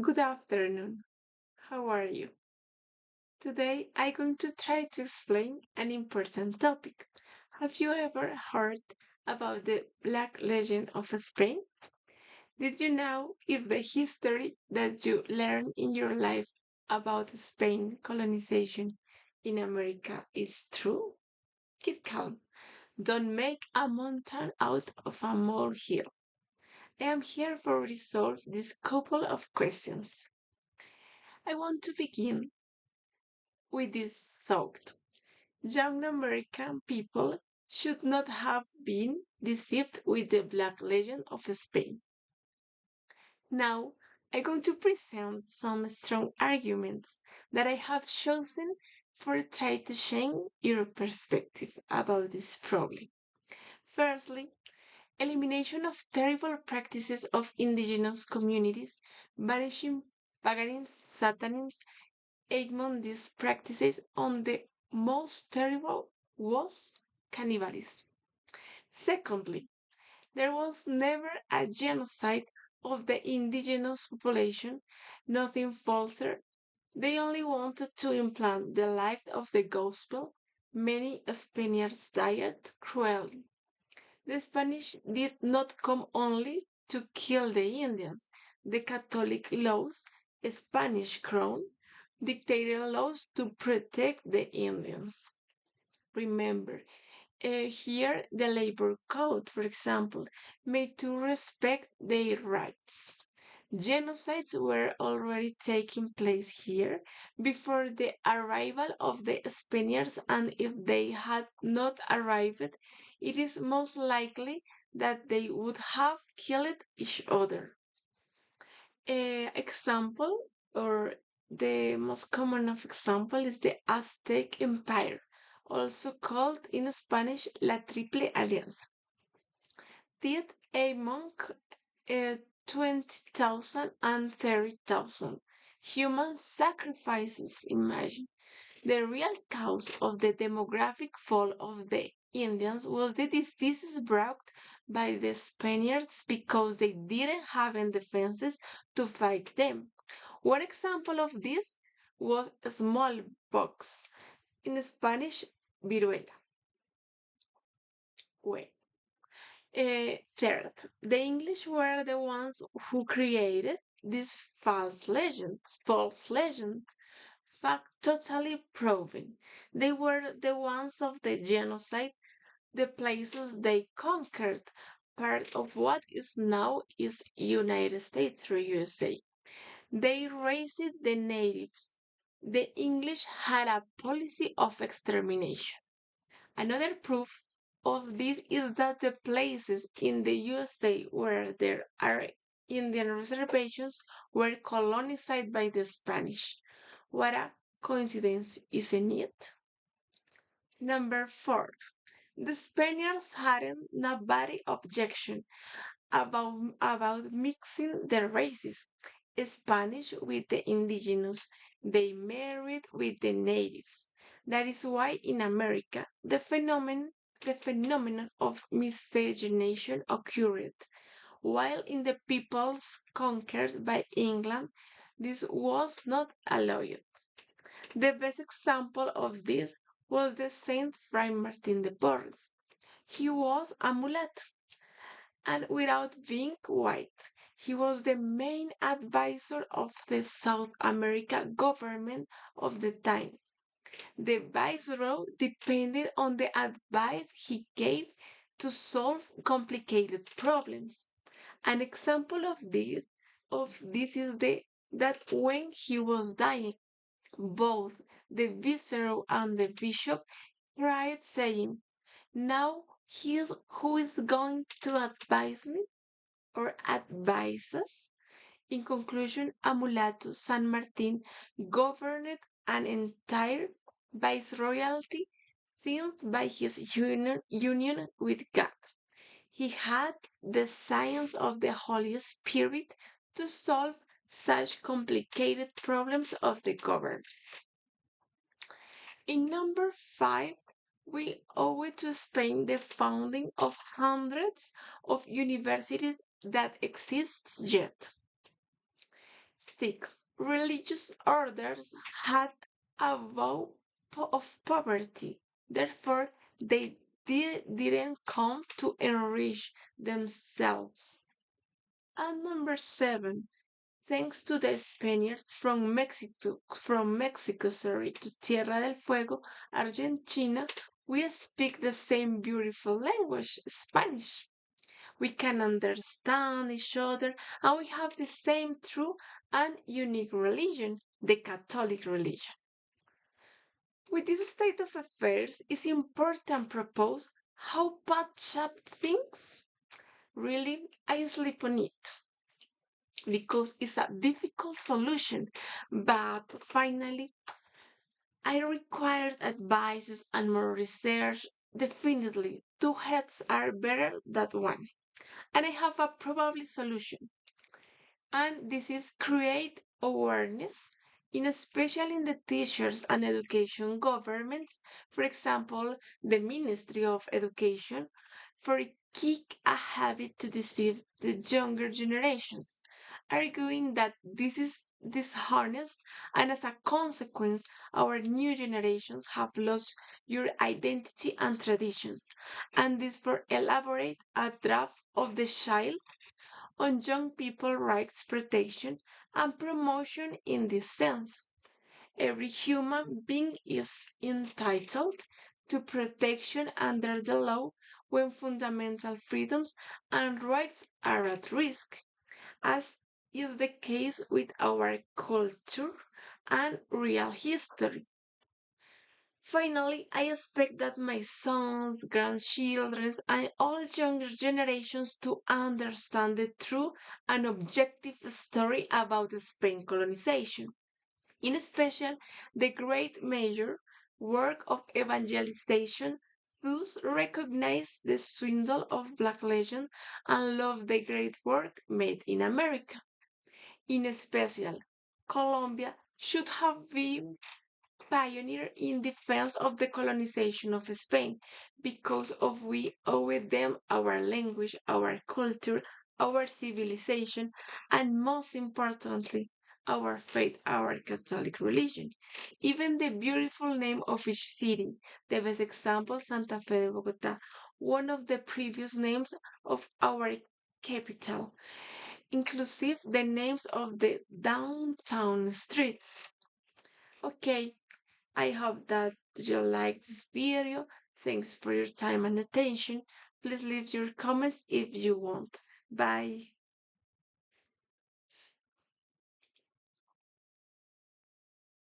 Good afternoon. How are you? Today I'm going to try to explain an important topic. Have you ever heard about the Black Legend of Spain? Did you know if the history that you learn in your life about Spain colonization in America is true? Keep calm. Don't make a mountain out of a molehill. I am here for resolve this couple of questions. I want to begin with this thought. Young American people should not have been deceived with the Black Legend of Spain. Now, I'm going to present some strong arguments that I have chosen for try to change your perspective about this problem. Firstly, elimination of terrible practices of indigenous communities, banishing paganism, satanism, among these practices on the most terrible was cannibalism. Secondly, there was never a genocide of the indigenous population, nothing falser. They only wanted to implant the light of the gospel. Many Spaniards died cruelly. The Spanish did not come only to kill the Indians. The Catholic laws, Spanish crown, dictated laws to protect the Indians. Remember, here the labor code, for example, made to respect their rights. Genocides were already taking place here before the arrival of the Spaniards, and if they had not arrived, it is most likely that they would have killed each other. Example, or the most common of example, is the Aztec Empire, also called in Spanish La Triple Alianza. Did among 20,000 and 30,000 human sacrifices. Imagine. The real cause of the demographic fall of the Indians was the diseases brought by the Spaniards because they didn't have any defenses to fight them. One example of this was smallpox, in Spanish, viruela. Well, third, the English were the ones who created these false legends, fact totally proven. They were the ones of the genocide, the places they conquered, part of what is now is United States or USA. They raised the natives. The English had a policy of extermination. Another proof of this is that the places in the USA where there are Indian reservations were colonized by the Spanish. What a coincidence, isn't it? Number four, the Spaniards hadn't a body objection about mixing the races, Spanish with the indigenous. They married with the natives. That is why in America the phenomenon of miscegenation occurred, while in the peoples conquered by England this was not allowed. The best example of this was the Saint Fray Martin de Porres. He was a mulatto, and without being white, he was the main advisor of the South America government of the time. The viceroy depended on the advice he gave to solve complicated problems. An example of this is that when he was dying, both the viceroy and the bishop cried, saying, "Now who is going to advise me or advise us?" In conclusion, Amulato San Martin governed an entire viceroyalty sealed by his union with God. He had the science of the Holy Spirit to solve such complicated problems of the government. In number five, we owe it to Spain the founding of hundreds of universities that exists yet. 6. Religious orders had a vow of poverty. Therefore, they didn't come to enrich themselves. And number 7. Thanks to the Spaniards from Mexico, to Tierra del Fuego, Argentina, we speak the same beautiful language, Spanish. We can understand each other, and we have the same true and unique religion, the Catholic religion. With this state of affairs, it's important to propose how bad chap thinks. Really, I sleep on it because it's a difficult solution, but finally, I required advices and more research. Definitely, two heads are better than one, and I have a probably solution. And this is create awareness in especially in the teachers and education governments, for example the Ministry of Education, for kick a habit to deceive the younger generations, arguing that this is dishonest, and as a consequence our new generations have lost your identity and traditions, and this for elaborate a draft of the child on young people rights protection and promotion. In this sense, every human being is entitled to protection under the law when fundamental freedoms and rights are at risk, as is the case with our culture and real history. Finally, I expect that my sons, grandchildren, and all younger generations to understand the true and objective story about Spain colonization, in special the great major work of evangelization, thus recognize the swindle of black legends and love the great work made in America. In special, Colombia should have been pioneer in defense of the colonization of Spain, because of we owe them our language, our culture, our civilization, and most importantly, our faith, our Catholic religion. Even the beautiful name of each city, the best example, Santa Fe de Bogota, one of the previous names of our capital, inclusive the names of the downtown streets. Okay, I hope that you like this video. Thanks for your time and attention. Please leave your comments if you want. Bye.